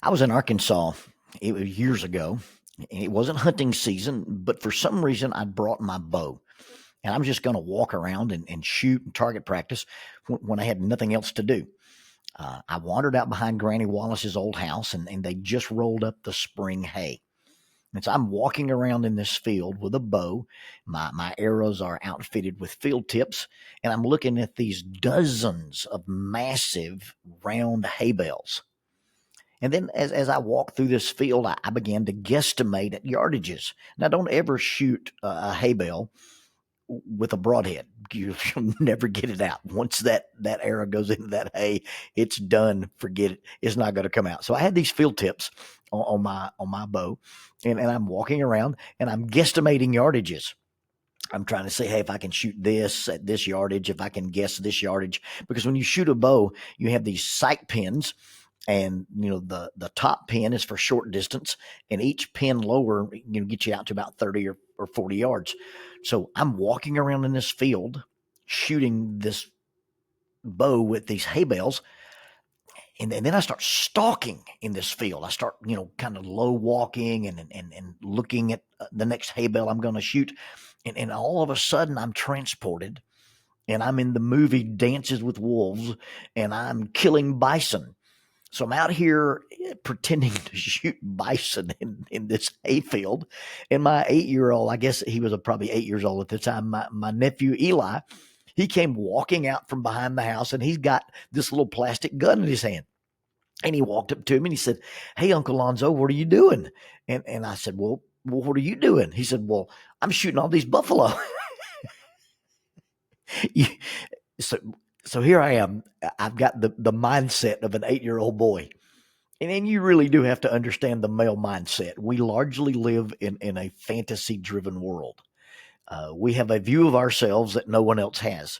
I was in Arkansas. It was years ago. It wasn't hunting season, but for some reason, I brought my bow. And I'm just going to walk around and shoot and target practice when I had nothing else to do. I wandered out behind Granny Wallace's old house, and they just rolled up the spring hay. And so I'm walking around in this field with a bow. My arrows are outfitted with field tips, and I'm looking at these dozens of massive round hay bales. And then as I walked through this field, I began to guesstimate at yardages. Now, don't ever shoot a hay bale with a broadhead. You'll never get it out. Once that arrow goes into that hay, it's done. Forget it. It's not going to come out. So I had these field tips on my bow, and I'm walking around and I'm guesstimating yardages. I'm trying to say, hey, if I can shoot this at this yardage, if I can guess this yardage, because when you shoot a bow, you have these sight pins, and the top pin is for short distance, and each pin lower get you out to about 30 or 40 yards. So I'm walking around in this field shooting this bow with these hay bales, and then I start stalking in this field. I start kind of low walking and looking at the next hay bale I'm going to shoot, and all of a sudden I'm transported, and I'm in the movie Dances with Wolves, and I'm killing bison. So I'm out here pretending to shoot bison in this hayfield. And my 8-year-old, I guess he was probably 8 years old at the time, my nephew Eli, he came walking out from behind the house, and he's got this little plastic gun in his hand. And he walked up to me and he said, "Hey, Uncle Lonzo, what are you doing?" And I said, well, what are you doing? He said, "Well, I'm shooting all these buffalo." so so here I am. I've got the mindset of an 8-year-old boy. And you really do have to understand the male mindset. We largely live in a fantasy-driven world. We have a view of ourselves that no one else has.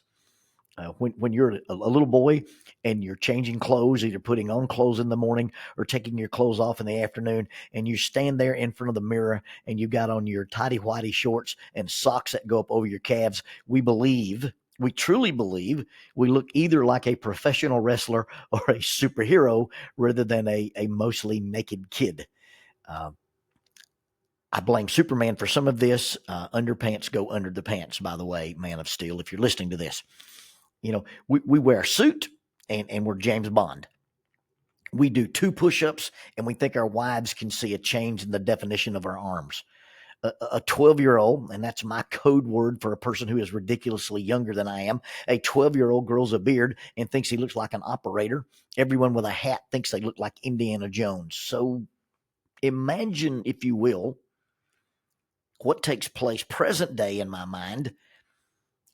When you're a little boy and you're changing clothes, either putting on clothes in the morning or taking your clothes off in the afternoon, and you stand there in front of the mirror and you got on your tighty-whitey shorts and socks that go up over your calves, we truly believe we look either like a professional wrestler or a superhero rather than a mostly naked kid. Uh, I blame Superman for some of this. Underpants go under the pants, by the way, Man of Steel, if you're listening to this. We wear a suit and we're James Bond. We do 2 push-ups and we think our wives can see a change in the definition of our arms. A 12-year-old, and that's my code word for a person who is ridiculously younger than I am, a 12-year-old grows a beard and thinks he looks like an operator. Everyone with a hat thinks they look like Indiana Jones. So imagine, if you will, what takes place present day in my mind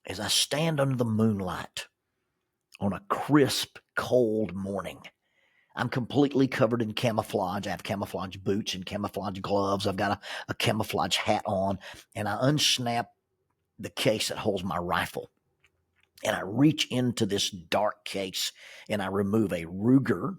as I stand under the moonlight on a crisp, cold morning. I'm completely covered in camouflage. I have camouflage boots and camouflage gloves. I've got a camouflage hat on, and I unsnap the case that holds my rifle. And I reach into this dark case and I remove a Ruger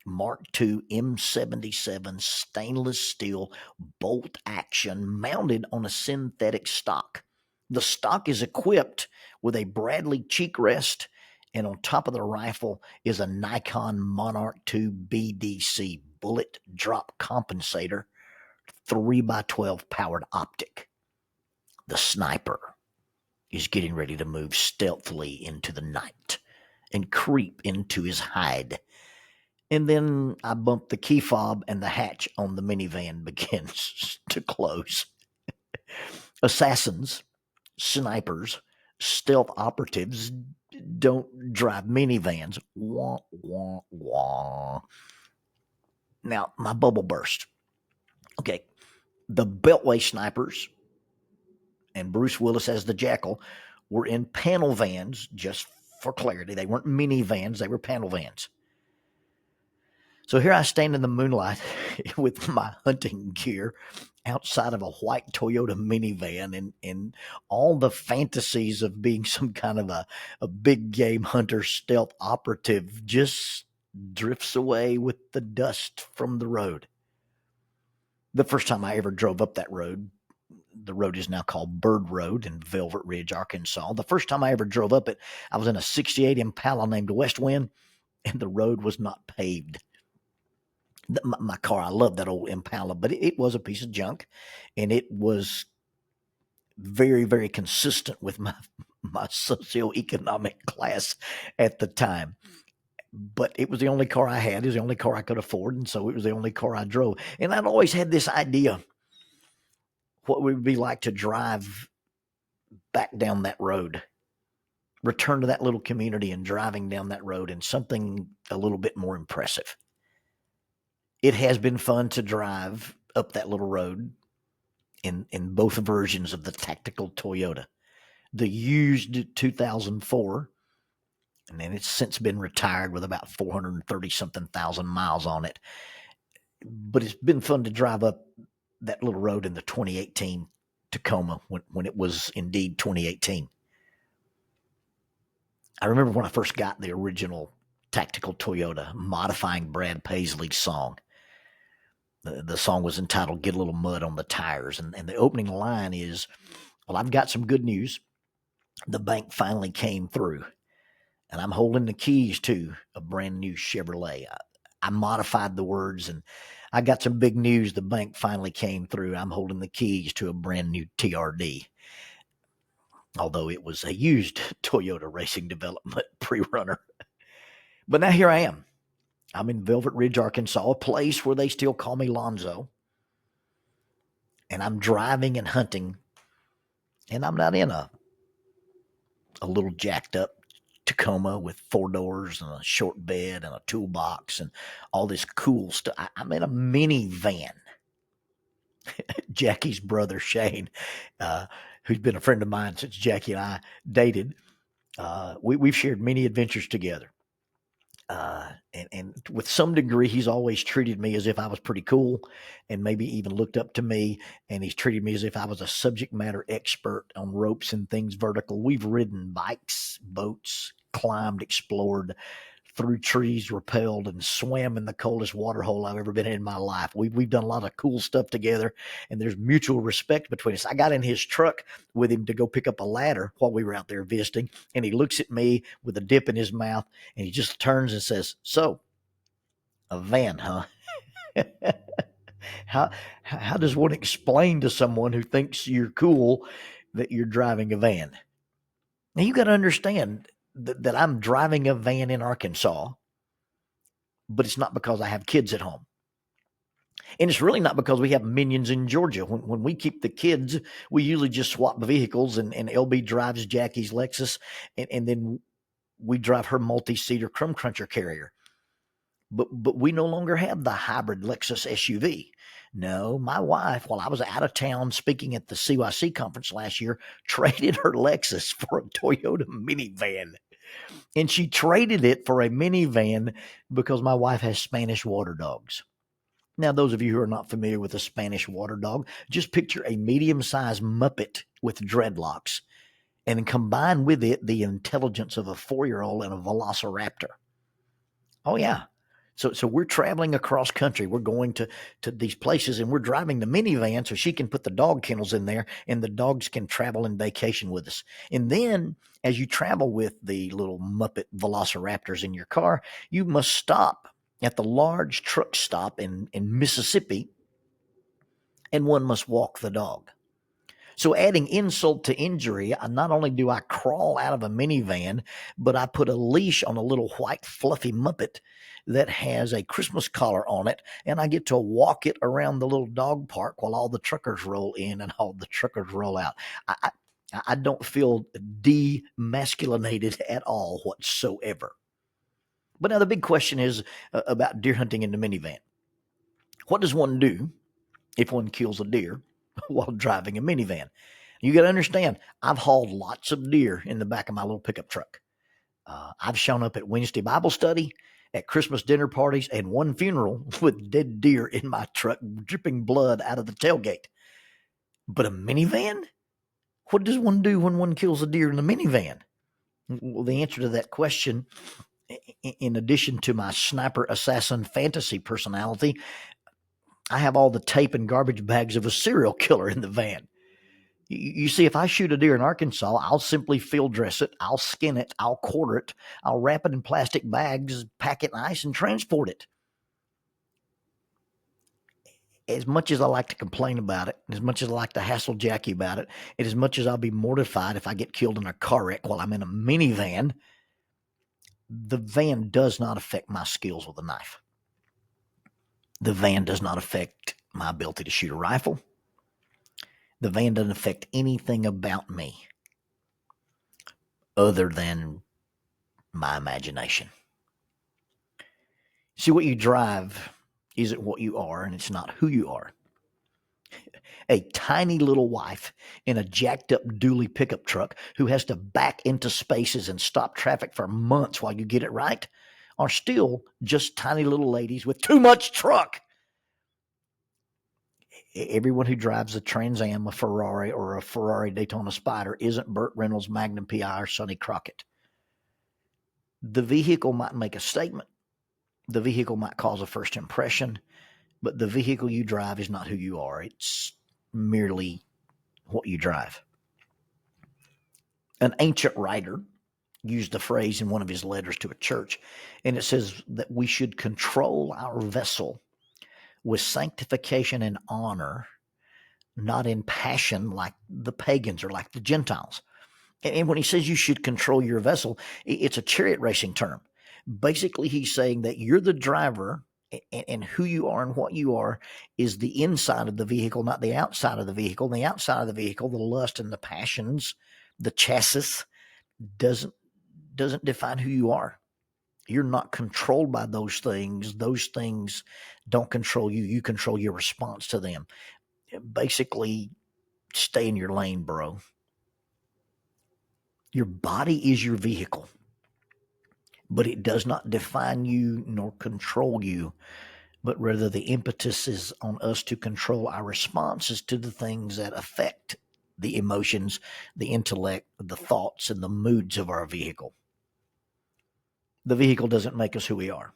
Mark II M77 stainless steel bolt action mounted on a synthetic stock. The stock is equipped with a Bradley cheek rest, and on top of the rifle is a Nikon Monarch II BDC bullet drop compensator 3x12 powered optic. The sniper is getting ready to move stealthily into the night and creep into his hide. And then I bump the key fob and the hatch on the minivan begins to close. Assassins, snipers, stealth operatives don't drive minivans. Wah, wah, wah. Now, my bubble burst. Okay, the Beltway snipers and Bruce Willis as the Jackal were in panel vans, just for clarity. They weren't minivans, they were panel vans. So here I stand in the moonlight with my hunting gear outside of a white Toyota minivan, and all the fantasies of being some kind of a big game hunter stealth operative just drifts away with the dust from the road. The first time I ever drove up that road, the road is now called Bird Road in Velvet Ridge, Arkansas. The first time I ever drove up it, I was in a 68 Impala named West Wind, and the road was not paved. My car, I love that old Impala, but it was a piece of junk, and it was very, very consistent with my socioeconomic class at the time. But it was the only car I had. It was the only car I could afford, and so it was the only car I drove. And I'd always had this idea what it would be like to drive back down that road, return to that little community and driving down that road in something a little bit more impressive. It has been fun to drive up that little road in both versions of the tactical Toyota. The used 2004, and then it's since been retired with about 430 something thousand miles on it. But it's been fun to drive up that little road in the 2018 Tacoma when it was indeed 2018. I remember when I first got the original tactical Toyota, modifying Brad Paisley's song. The song was entitled Get a Little Mud on the Tires. And the opening line is, well, I've got some good news. The bank finally came through, and I'm holding the keys to a brand new Chevrolet. I modified the words, and I got some big news. The bank finally came through. I'm holding the keys to a brand new TRD. Although it was a used Toyota Racing Development pre-runner. But now here I am. I'm in Velvet Ridge, Arkansas, a place where they still call me Lonzo. And I'm driving and hunting. And I'm not in a little jacked up Tacoma with 4 doors and a short bed and a toolbox and all this cool stuff. I'm in a minivan. Jackie's brother, Shane, who's been a friend of mine since Jackie and I dated, we've shared many adventures together. And with some degree, he's always treated me as if I was pretty cool and maybe even looked up to me. And he's treated me as if I was a subject matter expert on ropes and things vertical. We've ridden bikes, boats, climbed, explored, through trees, rappelled, and swam in the coldest water hole I've ever been in my life. We've done a lot of cool stuff together, and there's mutual respect between us. I got in his truck with him to go pick up a ladder while we were out there visiting, and he looks at me with a dip in his mouth, and he just turns and says, "So, a van, huh?" How does one explain to someone who thinks you're cool that you're driving a van? Now, you got to understand that I'm driving a van in Arkansas, but it's not because I have kids at home. And it's really not because we have minions in Georgia. When we keep the kids, we usually just swap the vehicles, and LB drives Jackie's Lexus, and then we drive her multi-seater Crumb Cruncher carrier. But we no longer have the hybrid Lexus SUV. No, my wife, while I was out of town speaking at the CYC conference last year, traded her Lexus for a Toyota minivan. And she traded it for a minivan because my wife has Spanish water dogs. Now, those of you who are not familiar with a Spanish water dog, just picture a medium-sized Muppet with dreadlocks and combine with it the intelligence of a 4-year-old and a velociraptor. Oh, yeah. So we're traveling across country. We're going to these places, and we're driving the minivan so she can put the dog kennels in there, and the dogs can travel and vacation with us. And then as you travel with the little Muppet velociraptors in your car, you must stop at the large truck stop in Mississippi, and one must walk the dog. So adding insult to injury, not only do I crawl out of a minivan, but I put a leash on a little white fluffy Muppet that has a Christmas collar on it, and I get to walk it around the little dog park while all the truckers roll in and all the truckers roll out. I don't feel demasculinated at all whatsoever. But now the big question is about deer hunting in the minivan. What does one do if one kills a deer while driving a minivan? You got to understand, I've hauled lots of deer in the back of my little pickup truck. I've shown up at Wednesday Bible study, at Christmas dinner parties, and one funeral with dead deer in my truck, dripping blood out of the tailgate. But a minivan? What does one do when one kills a deer in a minivan? Well, the answer to that question, in addition to my sniper assassin fantasy personality, I have all the tape and garbage bags of a serial killer in the van. You see, if I shoot a deer in Arkansas, I'll simply field dress it, I'll skin it, I'll quarter it, I'll wrap it in plastic bags, pack it in ice, and transport it. as much as I like to complain about it, as much as I like to hassle Jackie about it, and as much as I'll be mortified if I get killed in a car wreck while I'm in a minivan, the van does not affect my skills with a knife. The van does not affect my ability to shoot a rifle. The van doesn't affect anything about me other than my imagination. See, what you drive isn't what you are, and it's not who you are. A tiny little wife in a jacked up dually pickup truck who has to back into spaces and stop traffic for months while you get it right are still just tiny little ladies with too much truck. Everyone who drives a Trans Am, a Ferrari, or a Ferrari Daytona Spider isn't Burt Reynolds, Magnum PI, or Sonny Crockett. The vehicle might make a statement. The vehicle might cause a first impression, but the vehicle you drive is not who you are. It's merely what you drive. An ancient writer used the phrase in one of his letters to a church, and it says that we should control our vessel with sanctification and honor, not in passion like the pagans or like the Gentiles. And when he says you should control your vessel, it's a chariot racing term. Basically, he's saying that you're the driver, and who you are and what you are is the inside of the vehicle, not the outside of the vehicle. And the outside of the vehicle, the lust and the passions, the chassis, doesn't define who you are. You're not controlled by those things. Those things don't control you. You control your response to them. Basically, stay in your lane, bro. Your body is your vehicle, but it does not define you nor control you, but rather the impetus is on us to control our responses to the things that affect the emotions, the intellect, the thoughts, and the moods of our vehicle. The vehicle doesn't make us who we are.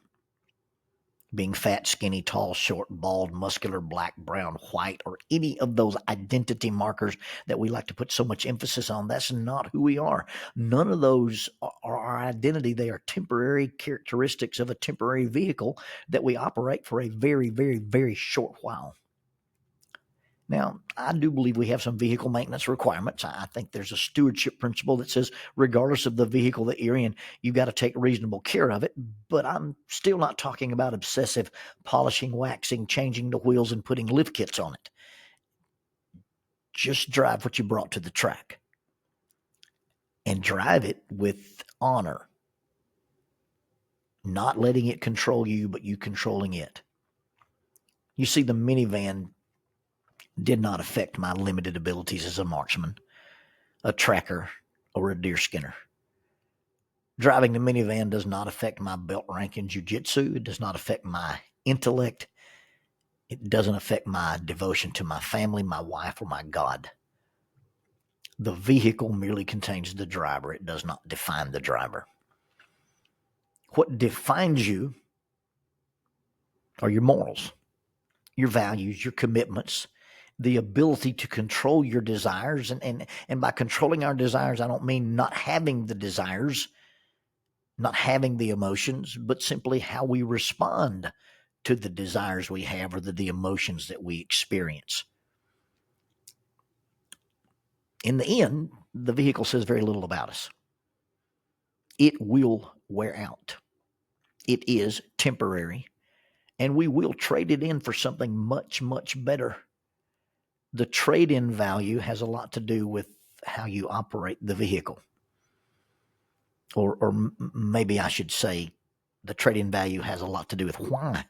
Being fat, skinny, tall, short, bald, muscular, black, brown, white, or any of those identity markers that we like to put so much emphasis on, that's not who we are. None of those are our identity. They are temporary characteristics of a temporary vehicle that we operate for a very, very, very short while. Now, I do believe we have some vehicle maintenance requirements. I think there's a stewardship principle that says regardless of the vehicle that you're in, you've got to take reasonable care of it. But I'm still not talking about obsessive polishing, waxing, changing the wheels, and putting lift kits on it. Just drive what you brought to the track and drive it with honor, not letting it control you, but you controlling it. You see, the minivan did not affect my limited abilities as a marksman, a tracker, or a deer skinner. Driving the minivan does not affect my belt rank in jiu-jitsu. It does not affect my intellect. It doesn't affect my devotion to my family, my wife, or my God. The vehicle merely contains the driver. It does not define the driver. What defines you are your morals, your values, your commitments, the ability to control your desires. And by controlling our desires, I don't mean not having the desires, not having the emotions, but simply how we respond to the desires we have or the emotions that we experience. In the end, the vehicle says very little about us. It will wear out. It is temporary, and we will trade it in for something much, much better. The trade-in value has a lot to do with how you operate the vehicle. Or maybe I should say the trade-in value has a lot to do with why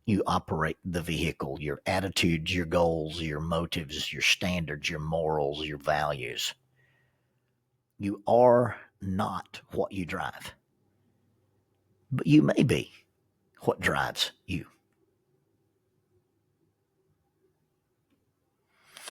you operate the vehicle, your attitudes, your goals, your motives, your standards, your morals, your values. You are not what you drive, but you may be what drives you.